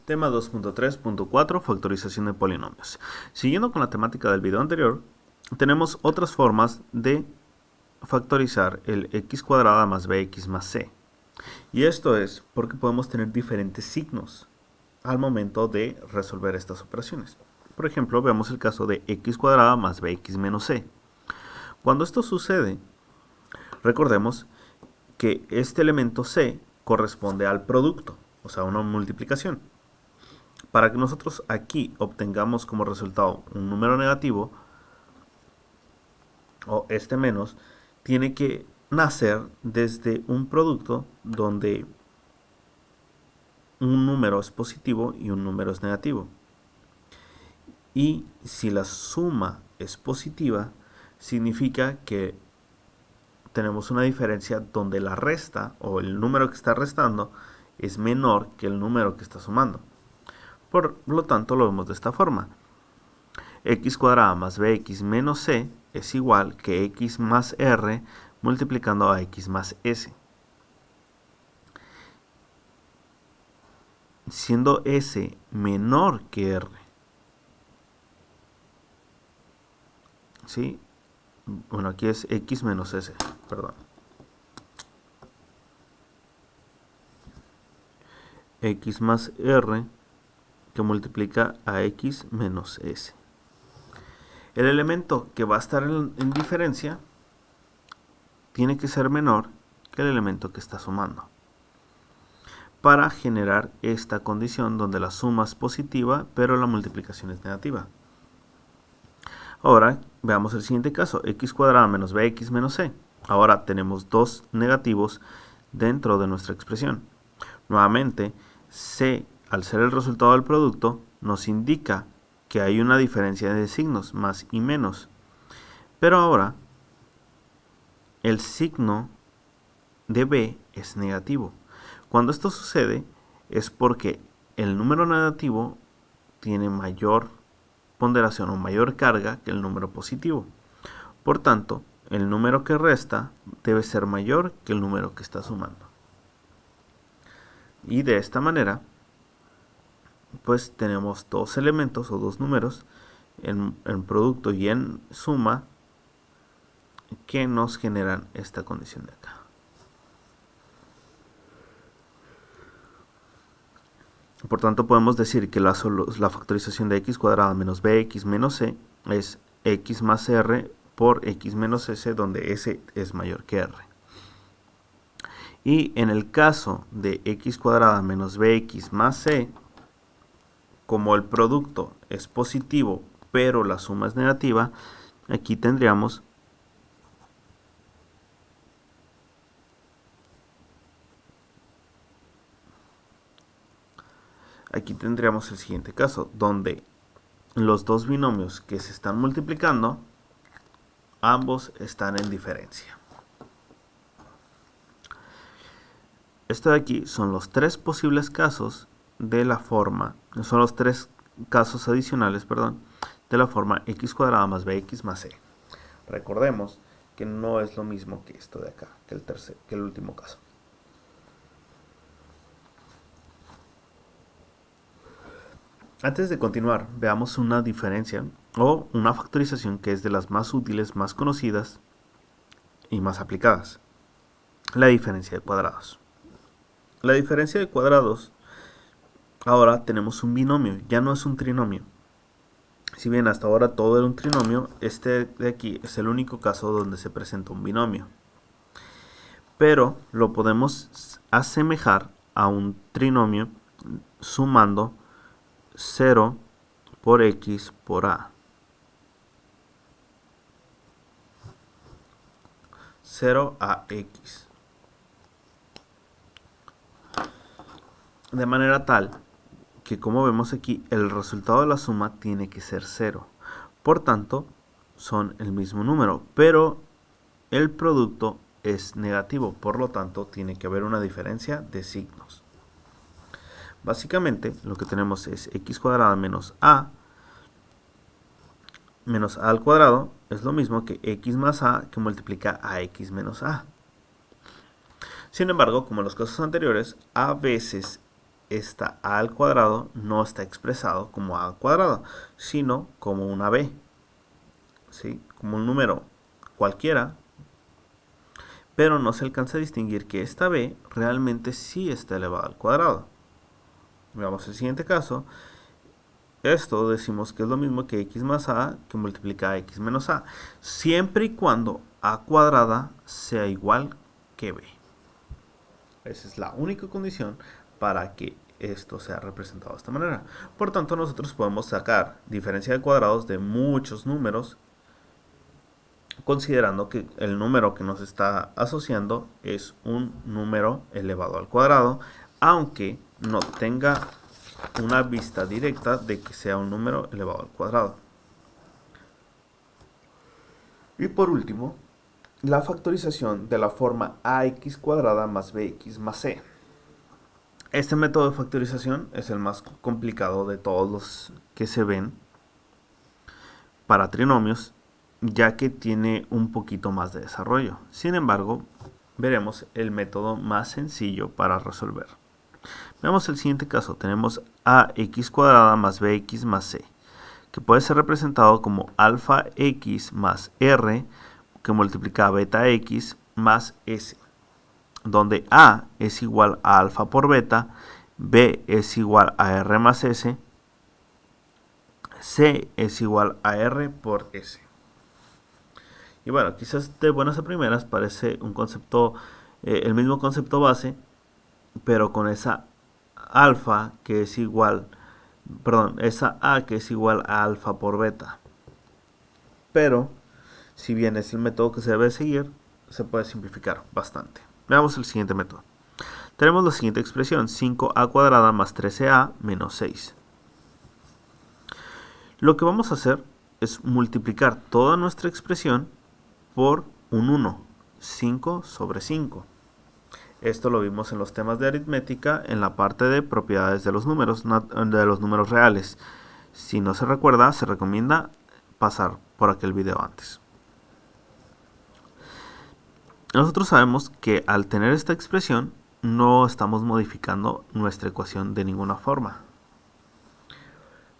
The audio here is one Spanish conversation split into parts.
Tema 2.3.4, factorización de polinomios. Siguiendo con la temática del video anterior, tenemos otras formas de factorizar el x cuadrada más bx más c. Y esto es porque podemos tener diferentes signos al momento de resolver estas operaciones. Por ejemplo, veamos el caso de x cuadrada más bx menos c. Cuando esto sucede, recordemos que este elemento c corresponde al producto, o sea, una multiplicación. Para que nosotros aquí obtengamos como resultado un número negativo, o este menos, tiene que nacer desde un producto donde un número es positivo y un número es negativo. Y si la suma es positiva, significa que tenemos una diferencia donde la resta o el número que está restando es menor que el número que está sumando. Por lo tanto, lo vemos de esta forma. X cuadrada más bx menos c es igual que x más r multiplicando a x más s. Siendo s menor que r. ¿Sí? Bueno, aquí es x menos s, perdón. X más r que multiplica a x menos s. El elemento que va a estar en diferencia tiene que ser menor que el elemento que está sumando, para generar esta condición donde la suma es positiva pero la multiplicación es negativa. Ahora veamos el siguiente caso, x cuadrada menos bx menos c. Ahora tenemos dos negativos dentro de nuestra expresión. Nuevamente, c, al ser el resultado del producto, nos indica que hay una diferencia de signos, más y menos. Pero ahora, el signo de b es negativo. Cuando esto sucede, es porque el número negativo tiene mayor ponderación o mayor carga que el número positivo. Por tanto, el número que resta debe ser mayor que el número que está sumando. Y de esta manera, pues tenemos dos elementos o dos números en producto y en suma que nos generan esta condición de acá. Por tanto, podemos decir que la factorización de x cuadrada menos bx menos c es x más r por x menos s, donde s es mayor que r. Y en el caso de x cuadrada menos bx más c, como el producto es positivo pero la suma es negativa, aquí tendríamos el siguiente caso, donde los dos binomios que se están multiplicando, ambos están en diferencia. Esto de aquí son los tres posibles casos de la forma, son los tres casos adicionales, perdón, de la forma x cuadrada más bx más c. Recordemos que no es lo mismo que esto de acá, que el último caso. Antes de continuar, veamos una diferencia o una factorización que es de las más útiles, más conocidas y más aplicadas. La diferencia de cuadrados. La diferencia de cuadrados, ahora tenemos un binomio, ya no es un trinomio. Si bien hasta ahora todo era un trinomio, este de aquí es el único caso donde se presenta un binomio. Pero lo podemos asemejar a un trinomio sumando 0 por x por a. 0 a x. De manera tal que, como vemos aquí, el resultado de la suma tiene que ser 0. Por tanto, son el mismo número, pero el producto es negativo. Por lo tanto, tiene que haber una diferencia de signos. Básicamente, lo que tenemos es x cuadrada menos a al cuadrado es lo mismo que x más a que multiplica a x menos a. Sin embargo, como en los casos anteriores, a veces esta a al cuadrado no está expresado como a al cuadrado, sino como una b, ¿sí? Como un número cualquiera, pero no se alcanza a distinguir que esta b realmente sí está elevada al cuadrado. Veamos el siguiente caso. Esto decimos que es lo mismo que x más a que multiplica a x menos a, siempre y cuando a cuadrada sea igual que b. Esa es la única condición para que esto sea representado de esta manera. Por tanto, nosotros podemos sacar diferencia de cuadrados de muchos números, considerando que el número que nos está asociando es un número elevado al cuadrado, aunque no tenga una vista directa de que sea un número elevado al cuadrado. Y por último, la factorización de la forma ax cuadrada más bx más c. Este método de factorización es el más complicado de todos los que se ven para trinomios, ya que tiene un poquito más de desarrollo. Sin embargo, veremos el método más sencillo para resolver. Veamos el siguiente caso. Tenemos ax cuadrada más bx más c, que puede ser representado como alfa x más r, que multiplica a beta x más s, donde a es igual a alfa por beta, b es igual a r más s, c es igual a r por s. Y bueno, quizás de buenas a primeras parece un concepto, el mismo concepto base, pero con esa alfa que es igual, esa a que es igual a alfa por beta. Pero, si bien es el método que se debe seguir, se puede simplificar bastante. Veamos el siguiente método. Tenemos la siguiente expresión, 5a cuadrada más 13a menos 6. Lo que vamos a hacer es multiplicar toda nuestra expresión por un 1, 5 sobre 5. Esto lo vimos en los temas de aritmética en la parte de propiedades de los números reales. Si no se recuerda, se recomienda pasar por aquel video antes. Nosotros sabemos que al tener esta expresión no estamos modificando nuestra ecuación de ninguna forma.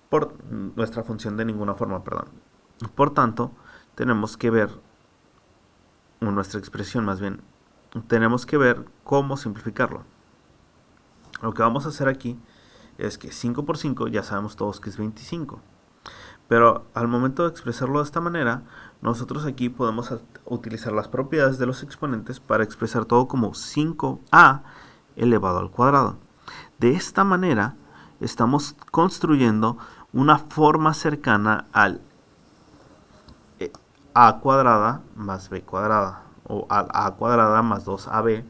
Por nuestra función de ninguna forma, perdón. Por tanto, tenemos que ver, nuestra expresión más bien, tenemos que ver cómo simplificarlo. Lo que vamos a hacer aquí es que 5 por 5 ya sabemos todos que es 25. Pero al momento de expresarlo de esta manera, nosotros aquí podemos utilizar las propiedades de los exponentes para expresar todo como 5a elevado al cuadrado. De esta manera estamos construyendo una forma cercana al a cuadrada más b cuadrada, o al a cuadrada más 2ab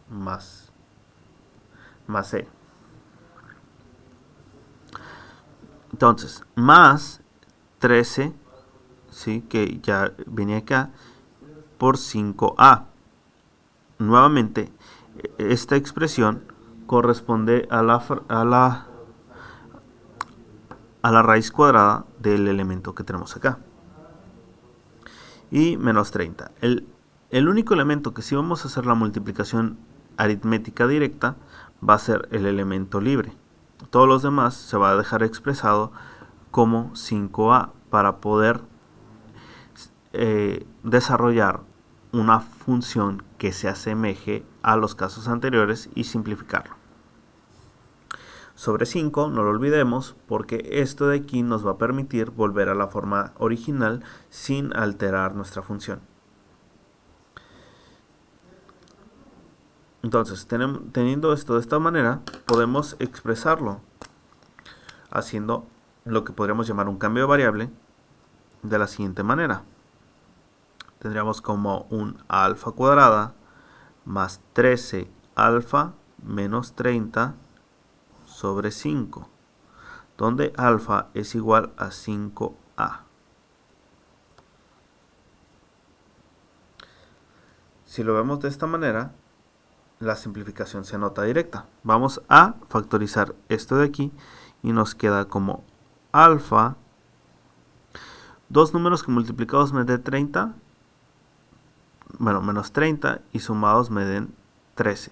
más c. Entonces, más 13, ¿sí? Que ya venía acá, por 5a. Nuevamente, esta expresión corresponde a la raíz cuadrada del elemento que tenemos acá. Y menos 30. El único elemento que sí vamos a hacer la multiplicación aritmética directa va a ser el elemento libre. Todos los demás se va a dejar expresado como 5a para poder desarrollar una función que se asemeje a los casos anteriores y simplificarlo. Sobre 5 no lo olvidemos, porque esto de aquí nos va a permitir volver a la forma original sin alterar nuestra función. Entonces, teniendo esto de esta manera, podemos expresarlo haciendo lo que podríamos llamar un cambio de variable de la siguiente manera. Tendríamos como un alfa cuadrada más 13 alfa menos 30 sobre 5, donde alfa es igual a 5a. Si lo vemos de esta manera, la simplificación se nota directa. Vamos a factorizar esto de aquí y nos queda como alfa, dos números que multiplicados me den 30, bueno, menos 30 y sumados me den 13.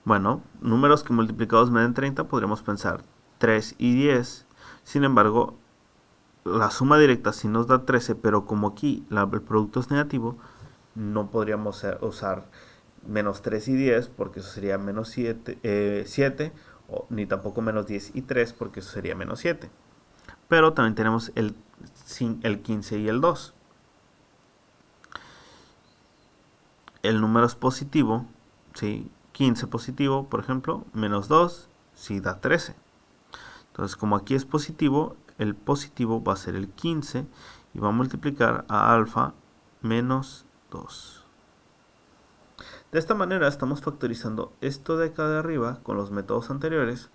Bueno, números que multiplicados me den 30, podríamos pensar 3 y 10. Sin embargo, la suma directa sí nos da 13, pero como aquí el producto es negativo, no podríamos usar menos 3 y 10, porque eso sería menos 7, ni tampoco menos 10 y 3, porque eso sería menos 7. Pero también tenemos el 15 y el 2. El número es positivo, ¿sí? 15 positivo, por ejemplo, menos 2, sí da 13. Entonces, como aquí es positivo, el positivo va a ser el 15 y va a multiplicar a alfa menos 2. De esta manera estamos factorizando esto de acá de arriba con los métodos anteriores,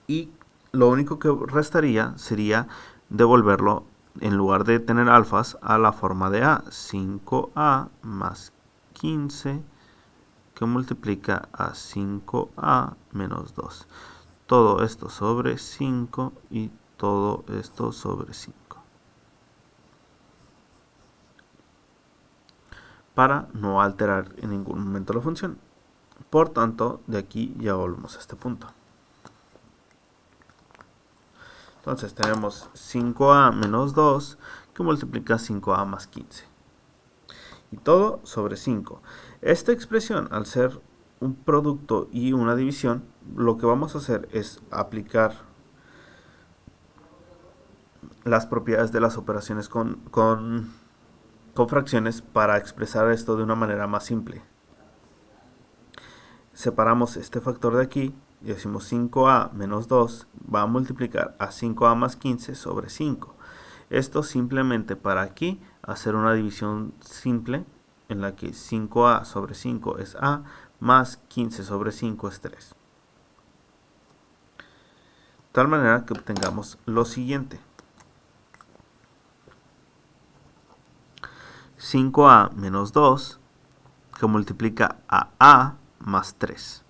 y lo único que restaría sería devolverlo, en lugar de tener alfas, a la forma de a. 5a más 15 que multiplica a 5a menos 2. Todo esto sobre 5 y todo esto sobre 5. Para no alterar en ningún momento la función. Por tanto, de aquí ya volvemos a este punto. Entonces tenemos 5a menos 2 que multiplica 5a más 15. Y todo sobre 5. Esta expresión, al ser un producto y una división, lo que vamos a hacer es aplicar las propiedades de las operaciones con fracciones para expresar esto de una manera más simple. Separamos este factor de aquí y decimos 5a menos 2 va a multiplicar a 5a más 15 sobre 5. Esto simplemente para aquí hacer una división simple en la que 5a sobre 5 es a más 15 sobre 5 es 3. De tal manera que obtengamos lo siguiente. 5a menos 2 que multiplica a más 3.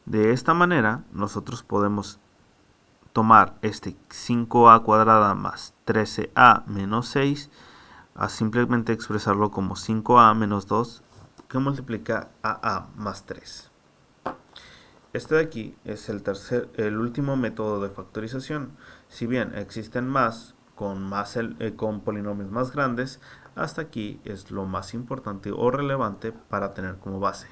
De esta manera nosotros podemos tomar este 5a cuadrada más 13a menos 6 a simplemente expresarlo como 5a menos 2 que multiplica a más 3. Este de aquí es el último método de factorización. Si bien existen más con polinomios más grandes, hasta aquí es lo más importante o relevante para tener como base.